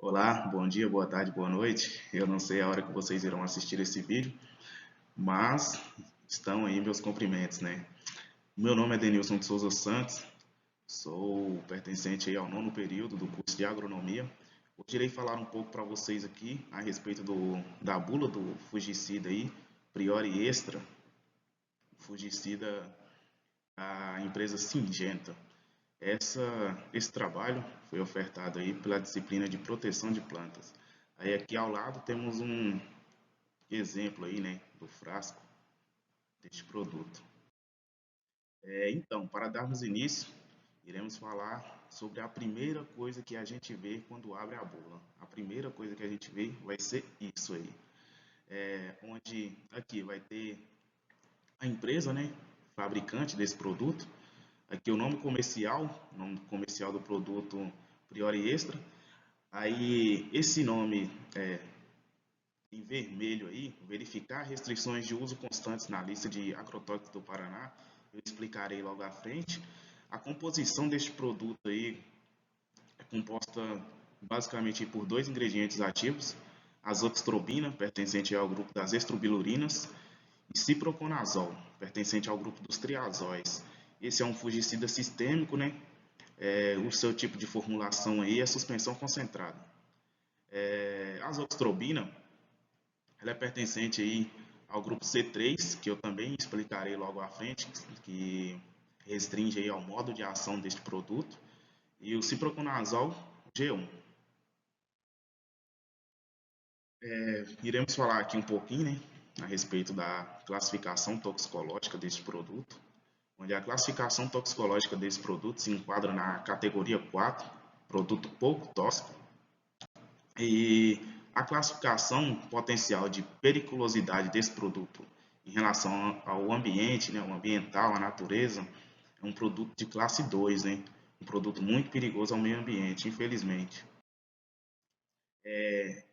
Olá, bom dia, boa tarde, boa noite. Eu não sei a hora que vocês irão assistir esse vídeo, mas estão aí meus cumprimentos, né? Meu nome é Denilson de Souza Santos, sou pertencente aí ao nono período do curso de agronomia. Hoje irei falar um pouco para vocês aqui a respeito da bula do fungicida aí, Priori Extra, fungicida da empresa Syngenta. Esse trabalho foi ofertado aí pela disciplina de proteção de plantas. Aí aqui ao lado temos um exemplo aí, né, do frasco deste produto. Então, para darmos início, iremos falar sobre a primeira coisa que a gente vê quando abre a bula. A primeira coisa que a gente vê vai ser isso aí, onde aqui vai ter a empresa, né, fabricante desse produto. Aqui o nome comercial do produto Priori Extra. Aí esse nome em vermelho aí, verificar restrições de uso constantes na lista de agrotóxicos do Paraná, eu explicarei logo à frente. A composição deste produto aí é composta basicamente por dois ingredientes ativos, azoxtrobina, pertencente ao grupo das estrobilurinas, e ciproconazol, pertencente ao grupo dos triazóis. Esse é um fungicida sistêmico, né? O seu tipo de formulação aí é suspensão concentrada. A azoxtrobina, ela é pertencente aí ao grupo C3, que eu também explicarei logo à frente, que restringe aí ao modo de ação deste produto, e o ciproconazol G1. Iremos falar aqui um pouquinho, né, a respeito da classificação toxicológica deste produto, onde a classificação toxicológica desse produto se enquadra na categoria 4, produto pouco tóxico, e a classificação potencial de periculosidade desse produto em relação ao ambiente, né, o ambiental, a natureza, é um produto de classe 2, né, um produto muito perigoso ao meio ambiente, infelizmente.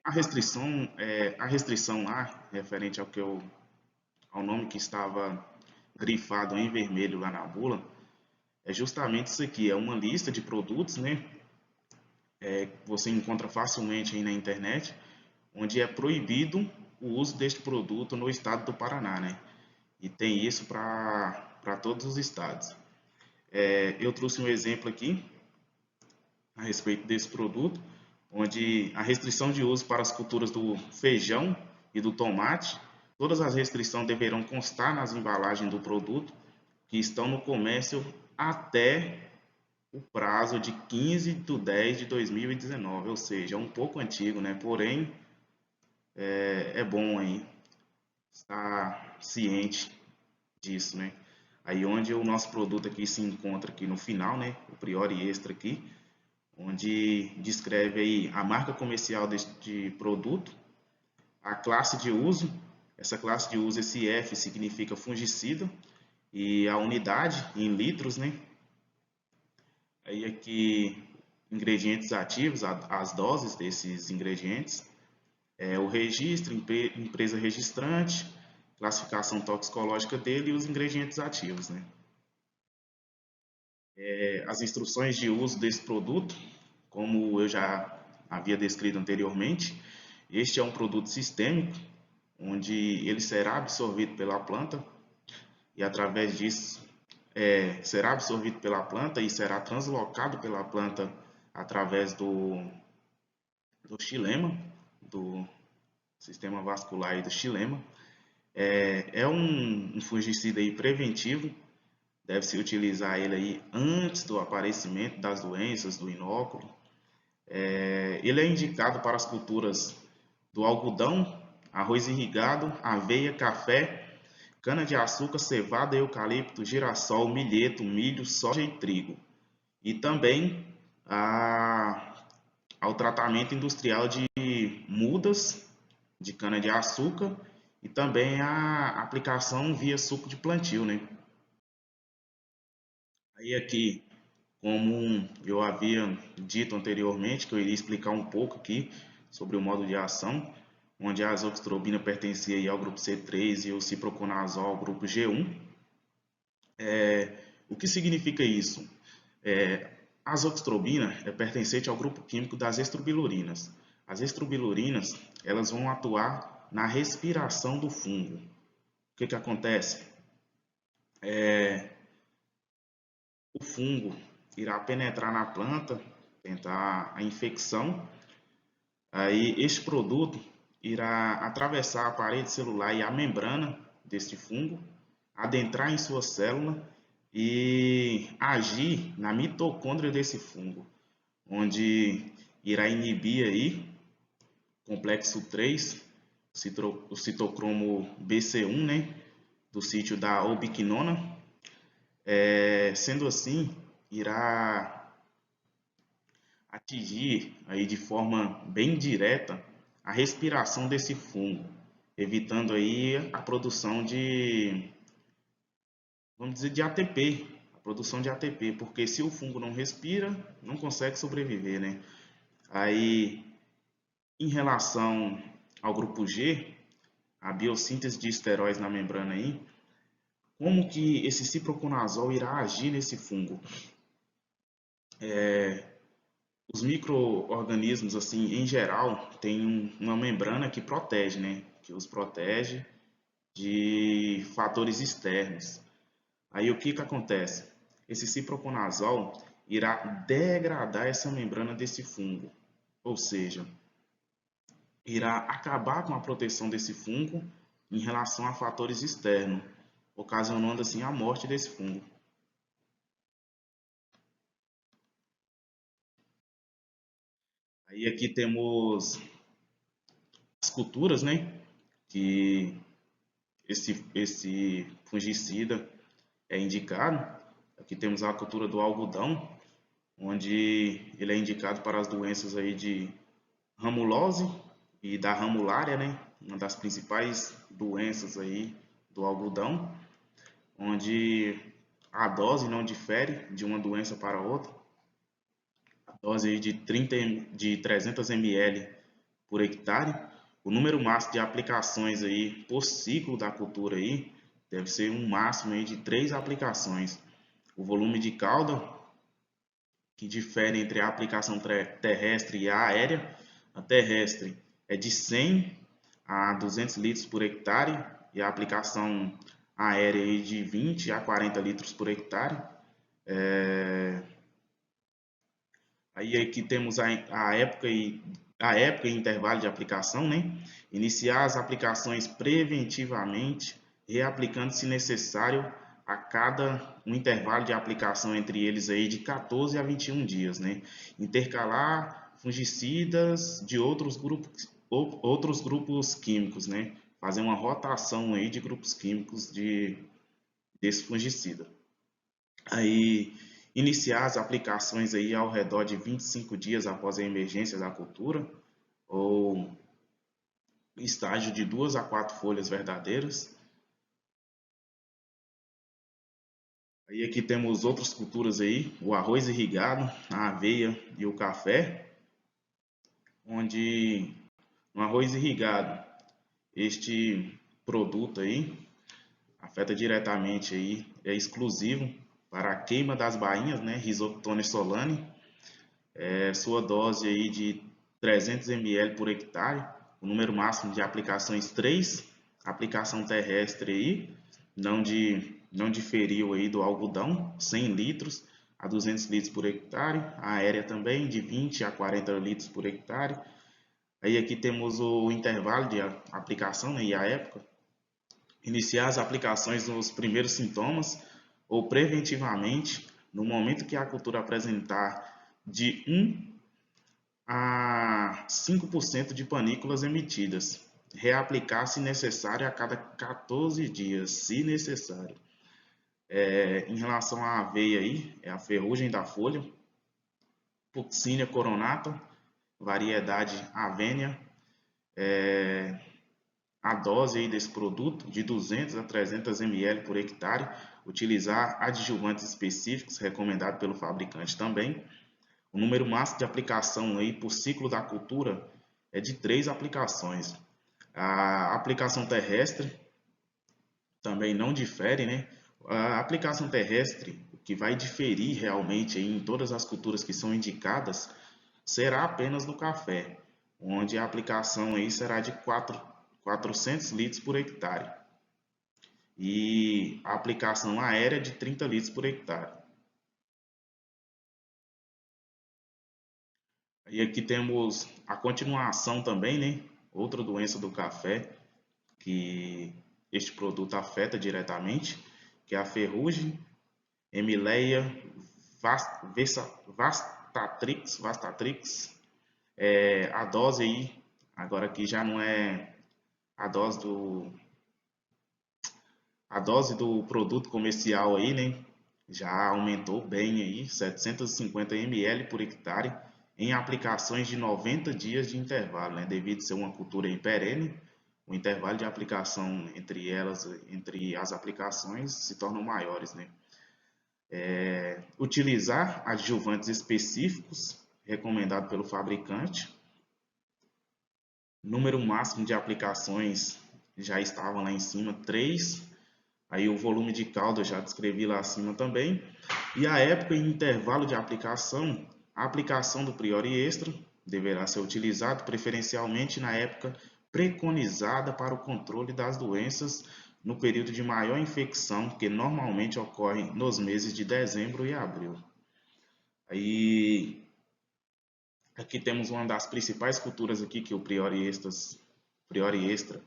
A restrição lá, referente ao nome que estava grifado em vermelho lá na bula, é justamente isso aqui, é uma lista de produtos, né, que você encontra facilmente aí na internet, onde é proibido o uso deste produto no estado do Paraná, né? E tem isso para todos os estados. Eu trouxe um exemplo aqui a respeito desse produto, onde a restrição de uso para as culturas do feijão e do tomate, todas as restrições deverão constar nas embalagens do produto que estão no comércio até o prazo de 15 de 10 de 2019, ou seja, é um pouco antigo, né? Porém, é bom aí estar ciente disso, né? Aí onde o nosso produto aqui se encontra aqui no final, né? O Priori Extra aqui, onde descreve aí a marca comercial deste produto, a classe de uso, essa classe de uso, esse F significa fungicida, e a unidade em litros, né? Aí aqui ingredientes ativos, as doses desses ingredientes, o registro, empresa registrante, classificação toxicológica dele e os ingredientes ativos, né? As instruções de uso desse produto, como eu já havia descrito anteriormente, este é um produto sistêmico, onde ele será absorvido pela planta e através disso será absorvido pela planta e será translocado pela planta através do xilema, do sistema vascular e do xilema. É um fungicida aí preventivo, deve-se utilizar ele aí antes do aparecimento das doenças do inóculo. Ele é indicado para as culturas do algodão, arroz irrigado, aveia, café, cana-de-açúcar, cevada, eucalipto, girassol, milheto, milho, soja e trigo. E também ao tratamento industrial de mudas de cana-de-açúcar e também a aplicação via suco de plantio, né? Aí aqui, como eu havia dito anteriormente, que eu iria explicar um pouco aqui sobre o modo de ação, onde a azoxtrobina pertencia aí ao grupo C3 e o ciproconazol ao grupo G1. O que significa isso? A azoxastrobina é pertencente ao grupo químico das estrobilurinas. As estrobilurinas, elas vão atuar na respiração do fungo. O que acontece? O fungo irá penetrar na planta, tentar a infecção. Aí este produto irá atravessar a parede celular e a membrana deste fungo, adentrar em sua célula e agir na mitocôndria desse fungo, onde irá inibir aí complexo 3, o citocromo BC1, né, do sítio da ubiquinona. Sendo assim, irá atingir aí de forma bem direta a respiração desse fungo, evitando aí a produção de, vamos dizer, de ATP, a produção de ATP, porque se o fungo não respira, não consegue sobreviver, né? Aí, em relação ao grupo G, a biossíntese de esteróis na membrana aí, como que esse ciproconazol irá agir nesse fungo? Os micro-organismos, assim, em geral, têm uma membrana que protege, né? Que os protege de fatores externos. Aí o que acontece? Esse ciproconazol irá degradar essa membrana desse fungo, ou seja, irá acabar com a proteção desse fungo em relação a fatores externos, ocasionando assim a morte desse fungo. Aí aqui temos as culturas, né, que esse fungicida é indicado. Aqui temos a cultura do algodão, onde ele é indicado para as doenças aí de ramulose e da ramulária, né, uma das principais doenças aí do algodão, onde a dose não difere de uma doença para outra. A dose aí de 300 ml por hectare. O número máximo de aplicações aí por ciclo da cultura aí deve ser um máximo aí de 3 aplicações. O volume de cauda, que difere entre a aplicação terrestre e a aérea. A terrestre é de 100 a 200 litros por hectare e a aplicação aérea é de 20 a 40 litros por hectare. Aí aqui temos a época e intervalo de aplicação, né? Iniciar as aplicações preventivamente, reaplicando se necessário a cada um intervalo de aplicação entre eles aí de 14 a 21 dias, né? Intercalar fungicidas de outros grupos químicos, né? Fazer uma rotação aí de grupos químicos desse fungicida. Aí iniciar as aplicações aí ao redor de 25 dias após a emergência da cultura, ou estágio de 2 a 4 folhas verdadeiras. Aí aqui temos outras culturas aí, o arroz irrigado, a aveia e o café, onde no arroz irrigado este produto aí afeta diretamente aí, é exclusivo para a queima das bainhas, né, Rhizoctone solane, sua dose aí de 300 ml por hectare, o número máximo de aplicações 3, aplicação terrestre aí, não diferiu aí do algodão, 100 litros a 200 litros por hectare, a aérea também de 20 a 40 litros por hectare. Aí aqui temos o intervalo de aplicação, né, e a época. Iniciar as aplicações nos primeiros sintomas ou preventivamente no momento que a cultura apresentar de 1 a 5% de panículas emitidas. Reaplicar se necessário a cada 14 dias, se necessário. Em relação à aveia aí, é a ferrugem da folha, Puccinia coronata, variedade Avenia, a dose aí desse produto de 200 a 300 ml por hectare, utilizar adjuvantes específicos, recomendado pelo fabricante também. O número máximo de aplicação aí por ciclo da cultura é de 3 aplicações. A aplicação terrestre também não difere, né? A aplicação terrestre, que vai diferir realmente aí em todas as culturas que são indicadas será apenas no café, onde a aplicação aí será de 400 litros por hectare e a aplicação aérea de 30 litros por hectare. E aqui temos a continuação também, né? Outra doença do café que este produto afeta diretamente, que é a ferrugem, Emileia vastatrix. A dose aí, agora aqui já não é a dose do produto comercial aí, né? Já aumentou bem aí, 750 ml por hectare em aplicações de 90 dias de intervalo, né? Devido ser uma cultura perene, o intervalo de aplicação entre elas, entre as aplicações, se tornam maiores, né? Utilizar adjuvantes específicos, recomendado pelo fabricante. Número máximo de aplicações já estava lá em cima, 3. Aí o volume de calda eu já descrevi lá acima também. E a época e intervalo de aplicação, a aplicação do Priori Extra deverá ser utilizado preferencialmente na época preconizada para o controle das doenças no período de maior infecção, que normalmente ocorre nos meses de dezembro e abril. Aí, aqui temos uma das principais culturas aqui que o Priori Extra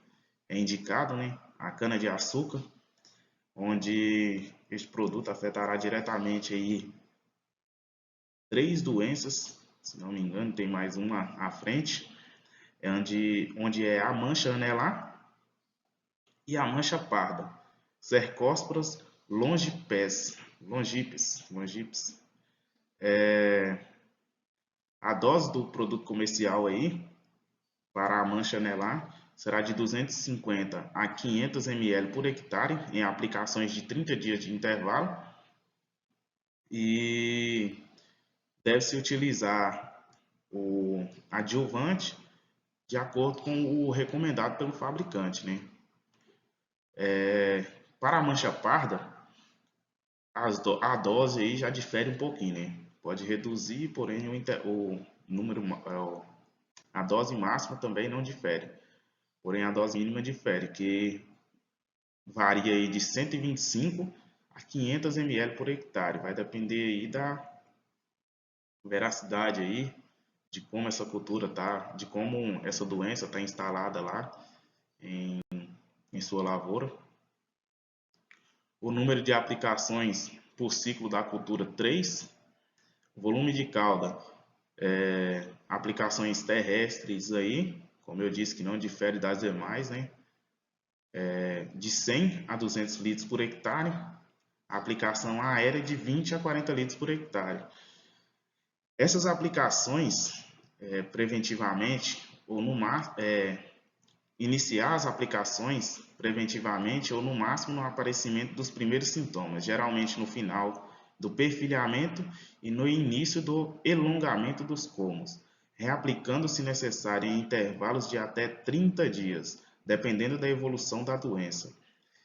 é indicado, né? A cana-de-açúcar, onde este produto afetará diretamente aí 3 doenças, se não me engano, tem mais uma à frente, onde é a mancha anelar e a mancha parda, Cercosporas longipes. A dose do produto comercial aí para a mancha anelar será de 250 a 500 ml por hectare em aplicações de 30 dias de intervalo e deve-se utilizar o adjuvante de acordo com o recomendado pelo fabricante, né? Para a mancha parda, a dose aí já difere um pouquinho, né? Pode reduzir, porém o número, a dose máxima também não difere. Porém a dose mínima difere, que varia aí de 125 a 500 ml por hectare. Vai depender aí da veracidade aí, de como essa cultura tá, de como essa doença está instalada lá em sua lavoura. O número de aplicações por ciclo da cultura 3, o volume de calda, aplicações terrestres aí, como eu disse que não difere das demais, né? De 100 a 200 litros por hectare, a aplicação aérea de 20 a 40 litros por hectare. Essas aplicações, preventivamente, ou no iniciar as aplicações preventivamente ou no máximo no aparecimento dos primeiros sintomas, geralmente no final do perfilhamento e no início do elongamento dos colmos, reaplicando se necessário em intervalos de até 30 dias, dependendo da evolução da doença.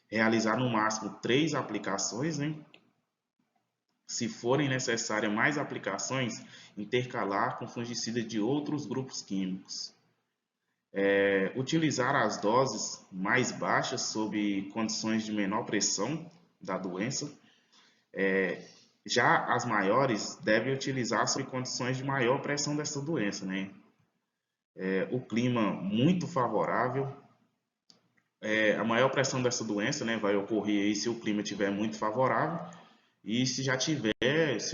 Realizar no máximo 3 aplicações, né? Se forem necessárias mais aplicações, intercalar com fungicidas de outros grupos químicos. Utilizar as doses mais baixas sob condições de menor pressão da doença. Já as maiores devem utilizar sob condições de maior pressão dessa doença, né? O clima muito favorável. A maior pressão dessa doença, né, vai ocorrer aí se o clima estiver muito favorável e se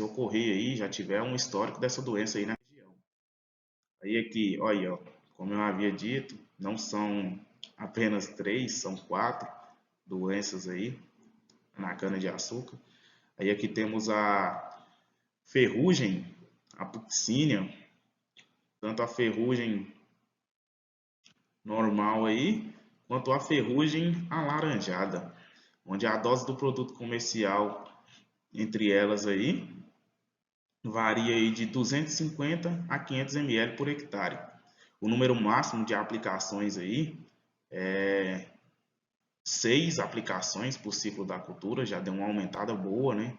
ocorrer aí, já tiver um histórico dessa doença aí na região. Aí aqui, olha, como eu havia dito, não são apenas 3, são 4 doenças aí na cana-de-açúcar. Aí aqui temos a ferrugem, a Puccinia, tanto a ferrugem normal aí, quanto a ferrugem alaranjada, onde a dose do produto comercial entre elas aí varia aí de 250 a 500 ml por hectare. O número máximo de aplicações aí é 6 aplicações por ciclo da cultura, já deu uma aumentada boa, né?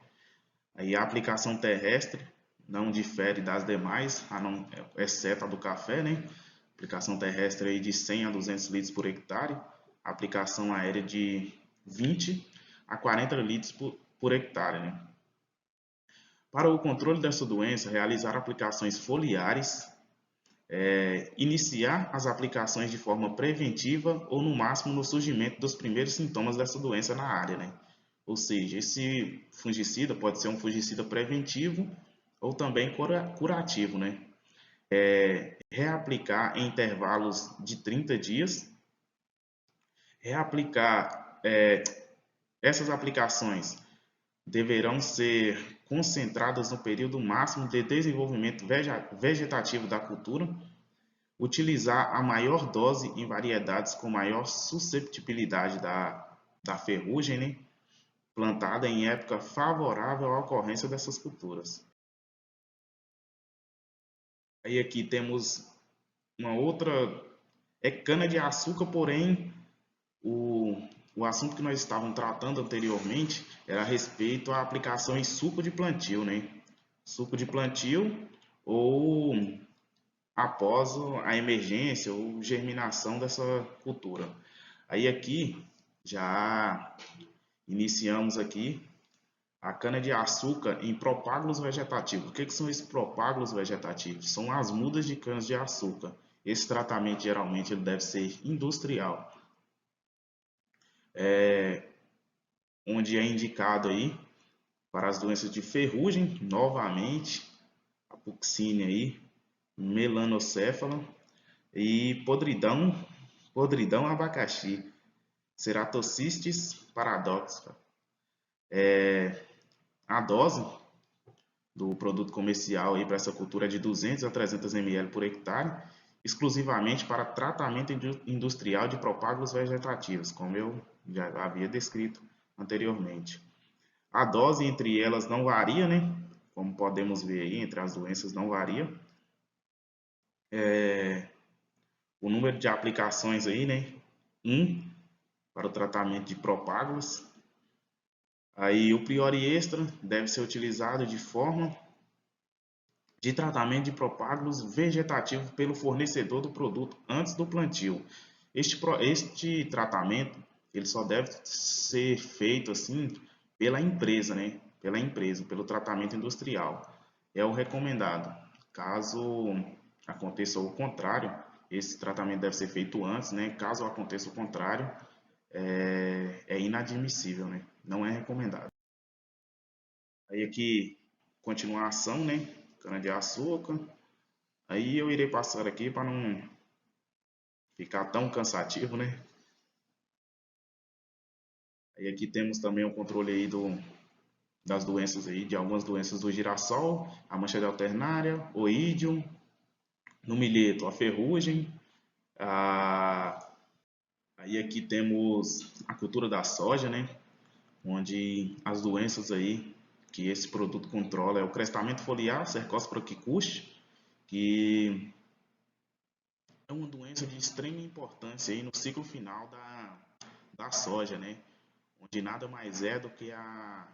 Aí a aplicação terrestre não difere das demais, exceto a do café, né? Aplicação terrestre aí de 100 a 200 litros por hectare, aplicação aérea de 20 a 40 litros por hectare, né? Para o controle dessa doença, realizar aplicações foliares, iniciar as aplicações de forma preventiva ou no máximo no surgimento dos primeiros sintomas dessa doença na área, né? Ou seja, esse fungicida pode ser um fungicida preventivo ou também curativo, né? Reaplicar em intervalos de 30 dias, reaplicar, essas aplicações deverão ser concentradas no período máximo de desenvolvimento vegetativo da cultura, utilizar a maior dose em variedades com maior susceptibilidade da ferrugem, né? Plantada em época favorável à ocorrência dessas culturas. Aí aqui temos uma outra, cana-de-açúcar, porém o assunto que nós estávamos tratando anteriormente era a respeito à aplicação em suco de plantio, né? Suco de plantio ou após a emergência ou germinação dessa cultura. Aí aqui já iniciamos aqui a cana-de-açúcar em propágulos vegetativos. O que são esses propágulos vegetativos? São as mudas de canas-de-açúcar. Esse tratamento geralmente ele deve ser industrial, onde é indicado aí para as doenças de ferrugem, novamente, a puccine aí, melanocéfala e podridão abacaxi, Ceratocystis paradoxa. A dose do produto comercial aí para essa cultura é de 200 a 300 ml por hectare, exclusivamente para tratamento industrial de propágulos vegetativos, como eu já havia descrito anteriormente. A dose entre elas não varia, né? Como podemos ver aí, entre as doenças não varia. O número de aplicações aí, né? 1 para o tratamento de propágulos. Aí o priori extra deve ser utilizado de forma de tratamento de propágulos vegetativos pelo fornecedor do produto antes do plantio. Este tratamento ele só deve ser feito assim pela empresa, né? Pelo tratamento industrial. É o recomendado. Caso aconteça o contrário, esse tratamento deve ser feito antes, né? Caso aconteça o contrário, é inadmissível, né? Não é recomendado. Aí aqui, continuação, né? Cana-de-açúcar. Aí eu irei passar aqui para não ficar tão cansativo, né? Aí aqui temos também o controle aí das doenças aí, de algumas doenças do girassol, a mancha de alternária, oídium, no milheto a ferrugem, aí aqui temos a cultura da soja, né? Onde as doenças aí que esse produto controla é o crestamento foliar, Cercospora kikuchi, que é uma doença de extrema importância aí no ciclo final da soja, né? Onde nada mais é do que a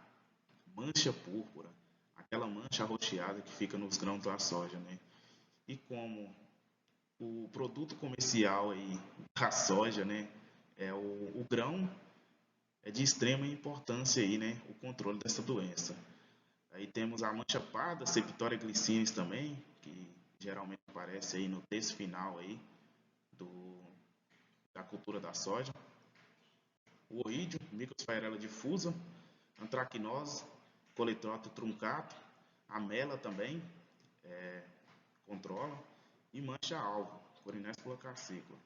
mancha púrpura, aquela mancha arroxeada que fica nos grãos da soja, né? E como o produto comercial aí da soja, né, é o grão, é de extrema importância aí, né, o controle dessa doença. Aí temos a mancha parda, Septoria glycinis também, que geralmente aparece aí no texto final aí da cultura da soja. O oídio, Mycosphaerella difusa, antracnose, coletótero truncato, a mela também controla, e mancha-alvo, Corinéscula carsícola.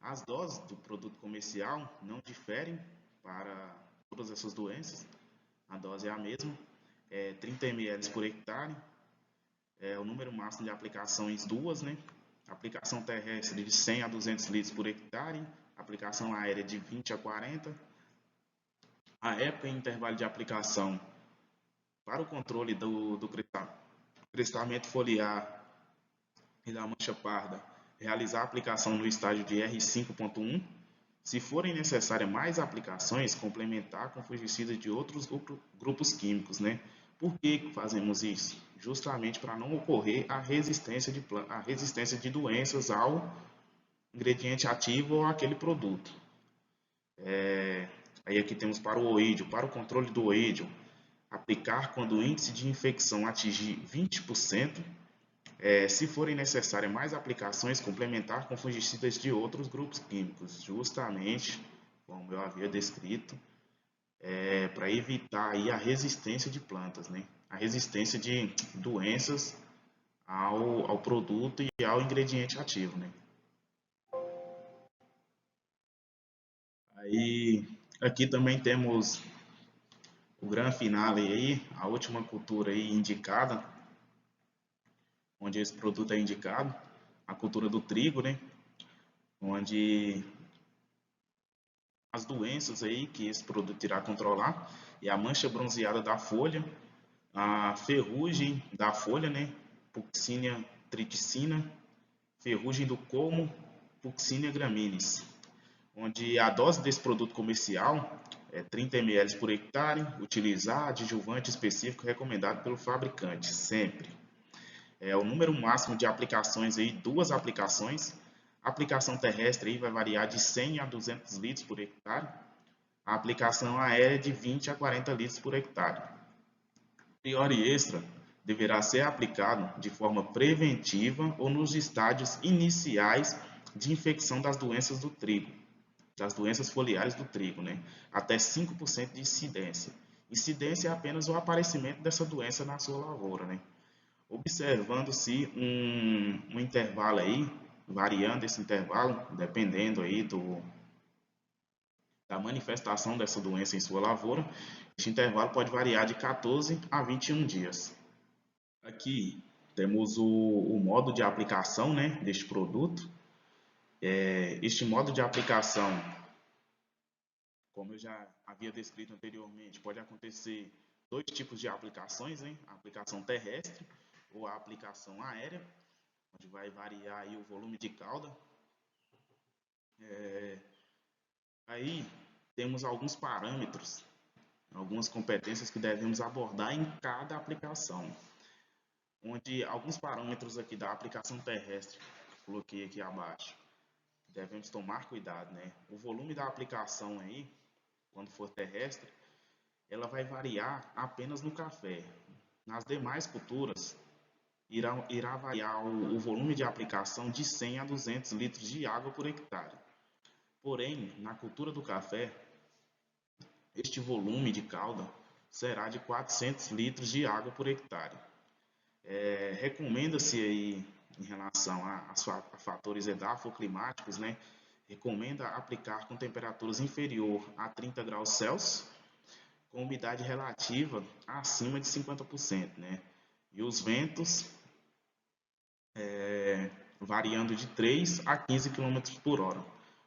As doses do produto comercial não diferem para todas essas doenças, a dose é a mesma, 30 ml por hectare, o número máximo de aplicações duas, né? Aplicação terrestre de 100 a 200 litros por hectare, aplicação aérea de 20 a 40. A época e intervalo de aplicação para o controle do crestamento foliar e da mancha parda, realizar a aplicação no estágio de R5.1. Se forem necessárias mais aplicações, complementar com fungicidas de outros grupos químicos, né? Por que fazemos isso? Justamente para não ocorrer a resistência de doenças ao ingrediente ativo ou àquele produto. Aí aqui temos para o oídio, para o controle do oídio, aplicar quando o índice de infecção atingir 20%, se forem necessárias mais aplicações, complementar com fungicidas de outros grupos químicos, justamente como eu havia descrito, para evitar aí a resistência de plantas, né? A resistência de doenças ao produto e ao ingrediente ativo, né? Aí aqui também temos o grande finale aí, a última cultura aí indicada, onde esse produto é indicado, a cultura do trigo, né? Onde as doenças aí que esse produto irá controlar é a mancha bronzeada da folha, a ferrugem da folha, né? Puccinia triticina, ferrugem do colmo, Puccinia graminis, onde a dose desse produto comercial é 30 ml por hectare, utilizar adjuvante específico recomendado pelo fabricante, sempre. O número máximo de aplicações aí, 2 aplicações. A aplicação terrestre aí vai variar de 100 a 200 litros por hectare. A aplicação aérea de 20 a 40 litros por hectare. Priori extra deverá ser aplicado de forma preventiva ou nos estádios iniciais de infecção das doenças do trigo, das doenças foliares do trigo, né? Até 5% de incidência. Incidência é apenas o aparecimento dessa doença na sua lavoura, né? Observando-se um intervalo aí, variando esse intervalo, dependendo aí da manifestação dessa doença em sua lavoura, este intervalo pode variar de 14 a 21 dias. Aqui temos o modo de aplicação, né, deste produto. Este modo de aplicação, como eu já havia descrito anteriormente, pode acontecer 2 tipos de aplicações, né? A aplicação terrestre ou a aplicação aérea, onde vai variar aí o volume de cauda. Aí temos alguns parâmetros, algumas competências que devemos abordar em cada aplicação, onde alguns parâmetros aqui da aplicação terrestre, coloquei aqui abaixo, devemos tomar cuidado, né? O volume da aplicação aí, quando for terrestre, ela vai variar apenas no café. Nas demais culturas, irá variar o volume de aplicação de 100 a 200 litros de água por hectare. Porém, na cultura do café, este volume de cauda será de 400 litros de água por hectare. Recomenda-se aí, em relação a fatores edafoclimáticos, né? Recomenda aplicar com temperaturas inferior a 30 graus Celsius, com umidade relativa acima de 50%, né? E os ventos variando de 3 a 15 km por hora.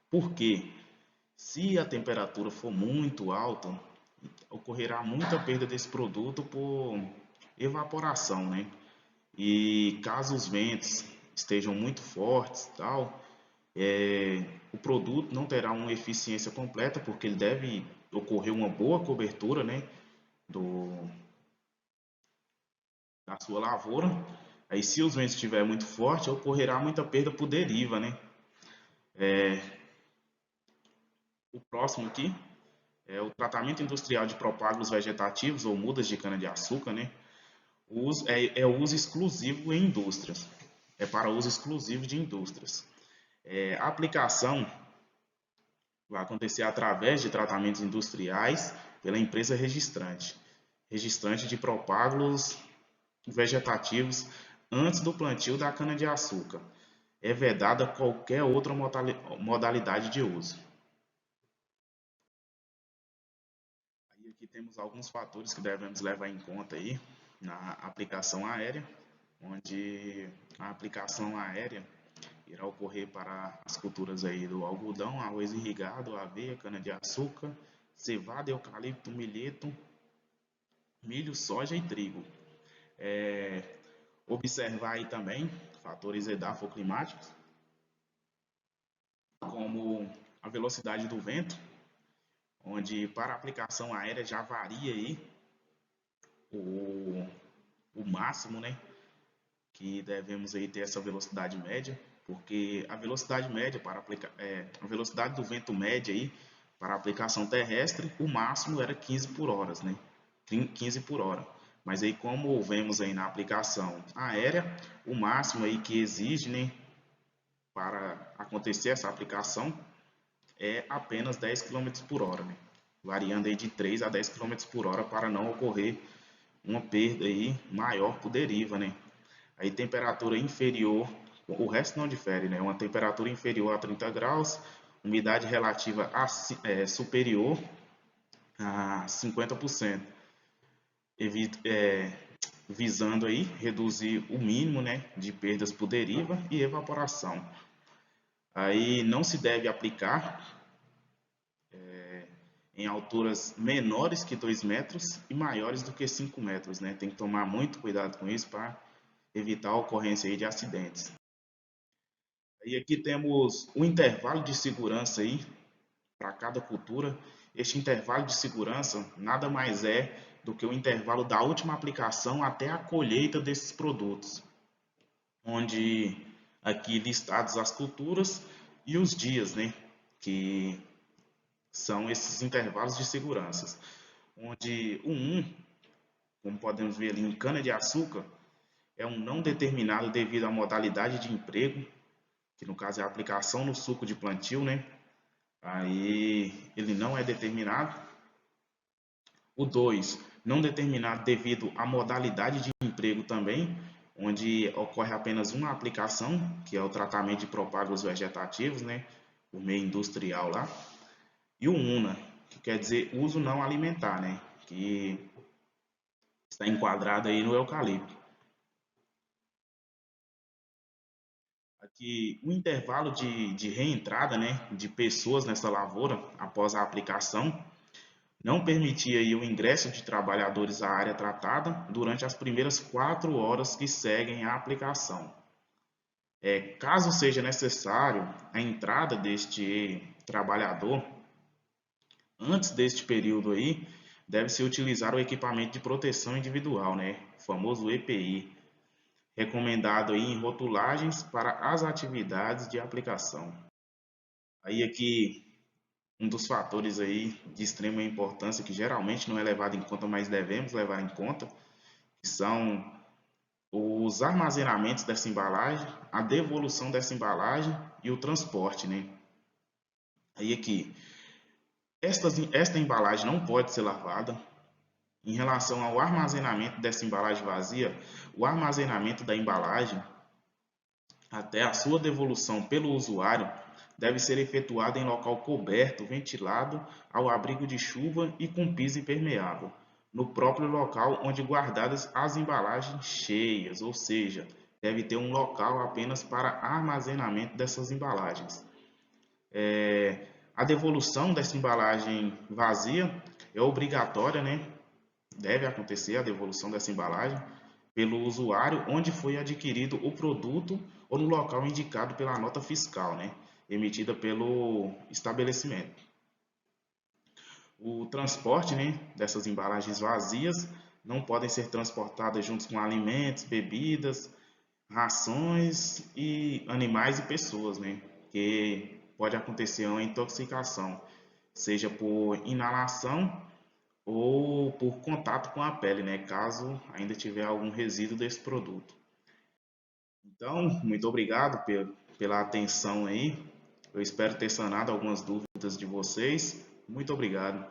Por quê? Se a temperatura for muito alta, ocorrerá muita perda desse produto por evaporação, né? E caso os ventos estejam muito fortes, tal, o produto não terá uma eficiência completa, porque ele deve ocorrer uma boa cobertura, né, da sua lavoura. Aí, se os ventos estiverem muito fortes, ocorrerá muita perda por deriva, né? O próximo aqui é o tratamento industrial de propágulos vegetativos ou mudas de cana-de-açúcar, né? O uso exclusivo em indústrias. É para uso exclusivo de indústrias. A aplicação vai acontecer através de tratamentos industriais pela empresa registrante de propágulos vegetativos antes do plantio da cana-de-açúcar. É vedada qualquer outra modalidade de uso. Aí aqui temos alguns fatores que devemos levar em conta aí na aplicação aérea, onde a aplicação aérea irá ocorrer para as culturas aí do algodão, arroz irrigado, aveia, cana-de-açúcar, cevada, eucalipto, milheto, milho, soja e trigo. Observar aí também fatores edafoclimáticos, como a velocidade do vento, onde para a aplicação aérea já varia aí o, o máximo, né? Que devemos aí ter essa velocidade média, porque a velocidade média para aplicar, a velocidade do vento média aí para a aplicação terrestre, o máximo era 15 por hora, né? 15 por hora. Mas aí como vemos aí na aplicação aérea, o máximo aí que exige, né, para acontecer essa aplicação é apenas 10 km por hora, né? Variando aí de 3 a 10 km por hora para não ocorrer uma perda aí maior por deriva, né? Aí temperatura inferior, o resto não difere, né? Uma temperatura inferior a 30 graus, umidade relativa superior a 50%, visando aí reduzir o mínimo, né, de perdas por deriva e evaporação. Aí não se deve aplicar em alturas menores que 2 metros e maiores do que 5 metros, né? Tem que tomar muito cuidado com isso para evitar a ocorrência aí de acidentes. E aqui temos o intervalo de segurança aí para cada cultura. Este intervalo de segurança nada mais é do que o intervalo da última aplicação até a colheita desses produtos, onde aqui listados as culturas e os dias, né, que são esses intervalos de segurança, onde o 1, como podemos ver ali em cana-de-açúcar, é um não determinado devido à modalidade de emprego, que no caso é a aplicação no suco de plantio, né? Aí ele não é determinado. O 2, não determinado devido à modalidade de emprego também, onde ocorre apenas uma aplicação, que é o tratamento de propágulos vegetativos, né? Por meio industrial lá. E o UNA, que quer dizer uso não alimentar, né? Que está enquadrado aí no eucalipto. Aqui, o intervalo de reentrada, né, de pessoas nessa lavoura após a aplicação não permitia aí o ingresso de trabalhadores à área tratada durante as primeiras 4 horas que seguem a aplicação. Caso seja necessário a entrada deste trabalhador, antes deste período aí, deve-se utilizar o equipamento de proteção individual, né, o famoso EPI, recomendado aí em rotulagens para as atividades de aplicação. Aí aqui um dos fatores aí de extrema importância que geralmente não é levado em conta, mas devemos levar em conta, que são os armazenamentos dessa embalagem, a devolução dessa embalagem e o transporte, né? Aí aqui, esta embalagem não pode ser lavada. Em relação ao armazenamento dessa embalagem vazia, o armazenamento da embalagem até a sua devolução pelo usuário deve ser efetuado em local coberto, ventilado, ao abrigo de chuva e com piso impermeável, no próprio local onde guardadas as embalagens cheias, ou seja, deve ter um local apenas para armazenamento dessas embalagens. A devolução dessa embalagem vazia é obrigatória, né? Deve acontecer a devolução dessa embalagem pelo usuário onde foi adquirido o produto ou no local indicado pela nota fiscal, né, emitida pelo estabelecimento. O transporte, né, dessas embalagens vazias não podem ser transportadas juntos com alimentos, bebidas, rações e animais e pessoas, né, que pode acontecer uma intoxicação, seja por inalação ou por contato com a pele, né, caso ainda tiver algum resíduo desse produto. Então, muito obrigado pela atenção aí. Eu espero ter sanado algumas dúvidas de vocês. Muito obrigado.